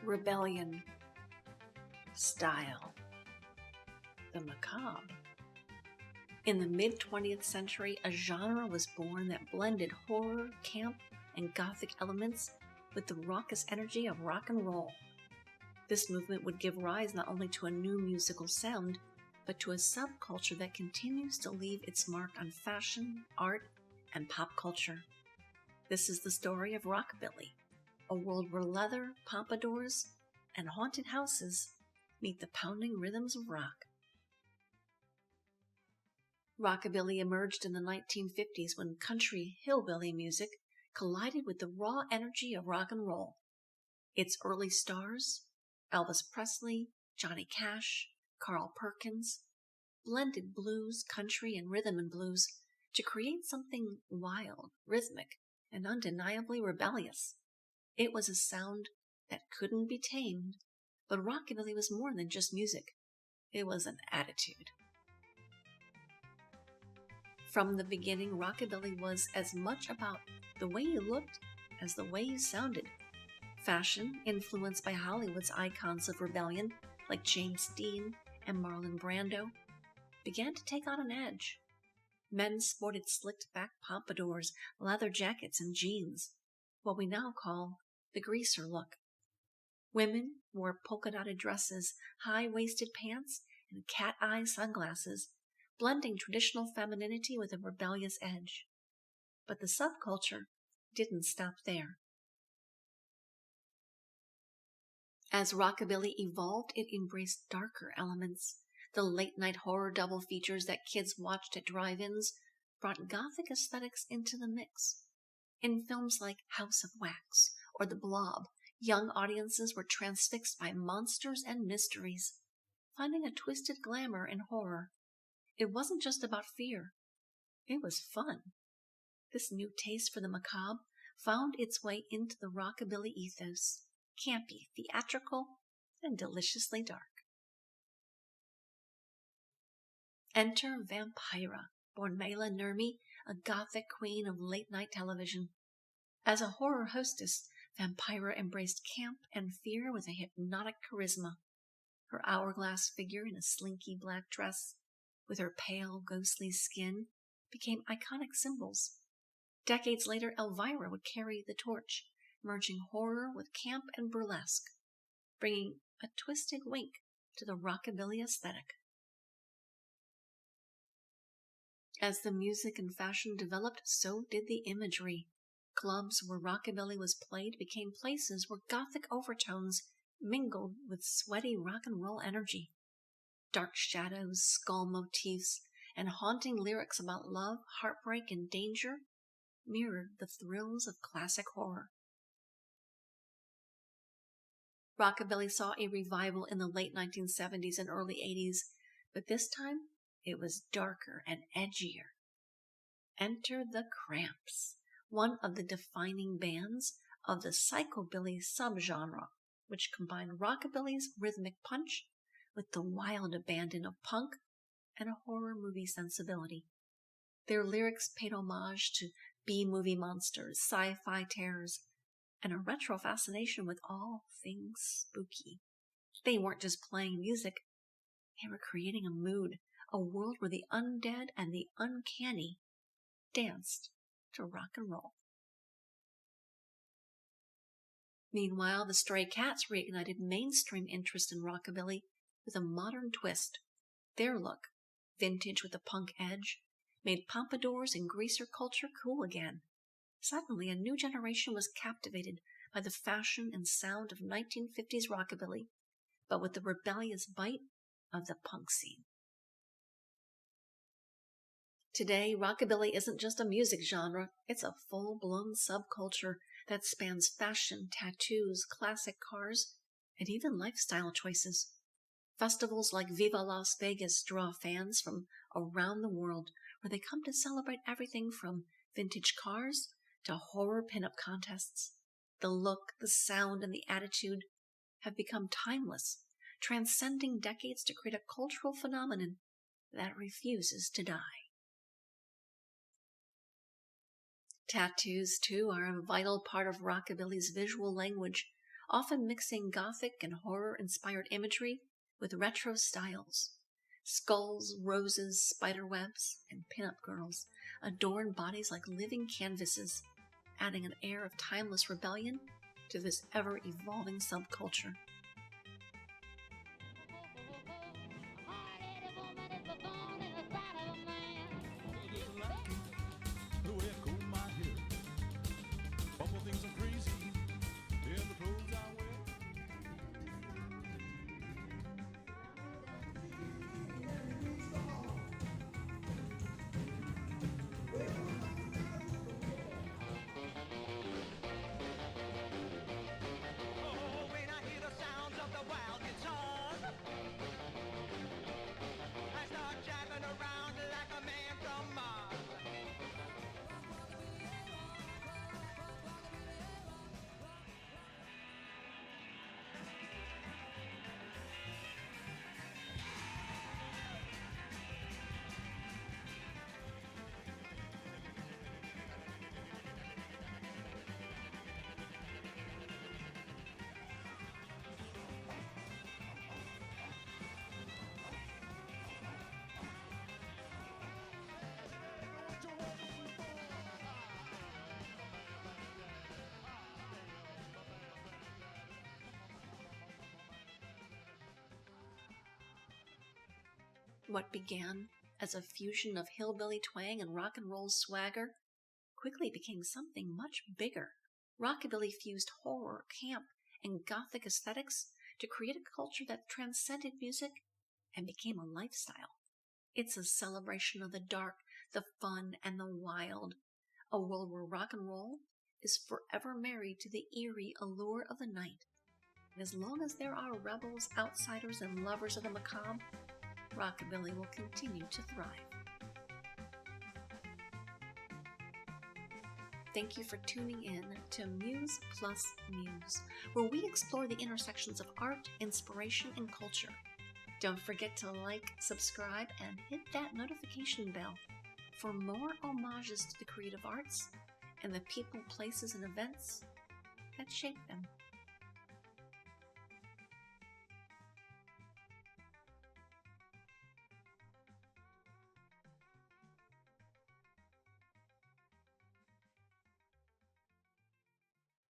rebellion, style, the macabre. In the mid-20th century, a genre was born that blended horror, camp, and gothic elements with the raucous energy of rock and roll. This movement would give rise not only to a new musical sound, but to a subculture that continues to leave its mark on fashion, art, and pop culture. This is the story of Rockabilly, a world where leather, pompadours, and haunted houses meet the pounding rhythms of rock. Rockabilly emerged in the 1950s when country hillbilly music collided with the raw energy of rock and roll. Its early stars, Elvis Presley, Johnny Cash, Carl Perkins, blended blues, country, and rhythm and blues to create something wild, rhythmic, and undeniably rebellious. It was a sound that couldn't be tamed, but Rockabilly was more than just music. It was an attitude. From the beginning, Rockabilly was as much about the way you looked as the way you sounded. Fashion, influenced by Hollywood's icons of rebellion like James Dean and Marlon Brando, began to take on an edge. Men sported slicked-back pompadours, leather jackets, and jeans, what we now call the greaser look. Women wore polka-dotted dresses, high-waisted pants, and cat-eye sunglasses, blending traditional femininity with a rebellious edge. But the subculture didn't stop there. As Rockabilly evolved, it embraced darker elements. The late-night horror double features that kids watched at drive-ins brought gothic aesthetics into the mix. In films like House of Wax or The Blob, young audiences were transfixed by monsters and mysteries, finding a twisted glamour in horror. It wasn't just about fear. It was fun. This new taste for the macabre found its way into the Rockabilly ethos, campy, theatrical, and deliciously dark. Enter Vampira, born Mela Nurmi, a gothic queen of late-night television. As a horror hostess, Vampira embraced camp and fear with a hypnotic charisma. Her hourglass figure in a slinky black dress, with her pale, ghostly skin, became iconic symbols. Decades later, Elvira would carry the torch, merging horror with camp and burlesque, bringing a twisted wink to the Rockabilly aesthetic. As the music and fashion developed, so did the imagery. Clubs where Rockabilly was played became places where gothic overtones mingled with sweaty rock and roll energy. Dark shadows, skull motifs, and haunting lyrics about love, heartbreak, and danger mirrored the thrills of classic horror. Rockabilly saw a revival in the late 1970s and early 80s, but this time it was darker and edgier. Enter the Cramps, one of the defining bands of the Psychobilly subgenre, which combined Rockabilly's rhythmic punch with the wild abandon of punk and a horror movie sensibility. Their lyrics paid homage to B-movie monsters, sci-fi terrors, and a retro fascination with all things spooky. They weren't just playing music, they were creating a mood, a world where the undead and the uncanny danced to rock and roll. Meanwhile, the Stray Cats reignited mainstream interest in Rockabilly with a modern twist. Their look, vintage with a punk edge, made pompadours and greaser culture cool again. Suddenly, a new generation was captivated by the fashion and sound of 1950s Rockabilly, but with the rebellious bite of the punk scene. Today, Rockabilly isn't just a music genre, it's a full-blown subculture that spans fashion, tattoos, classic cars, and even lifestyle choices. Festivals like Viva Las Vegas draw fans from around the world, where they come to celebrate everything from vintage cars to horror pinup contests. The look, the sound, and the attitude have become timeless, transcending decades to create a cultural phenomenon that refuses to die. Tattoos, too, are a vital part of Rockabilly's visual language, often mixing gothic and horror-inspired imagery with retro styles. Skulls, roses, spiderwebs, and pin-up girls adorn bodies like living canvases, adding an air of timeless rebellion to this ever-evolving subculture. What began as a fusion of hillbilly twang and rock and roll swagger quickly became something much bigger. Rockabilly fused horror, camp, and gothic aesthetics to create a culture that transcended music and became a lifestyle. It's a celebration of the dark, the fun, and the wild, a world where rock and roll is forever married to the eerie allure of the night. And as long as there are rebels, outsiders, and lovers of the macabre, Rockabilly will continue to thrive. Thank you for tuning in to MUSE+MUSE, where we explore the intersections of art, inspiration, and culture. Don't forget to like, subscribe, and hit that notification bell for more homages to the creative arts and the people, places, and events that shape them.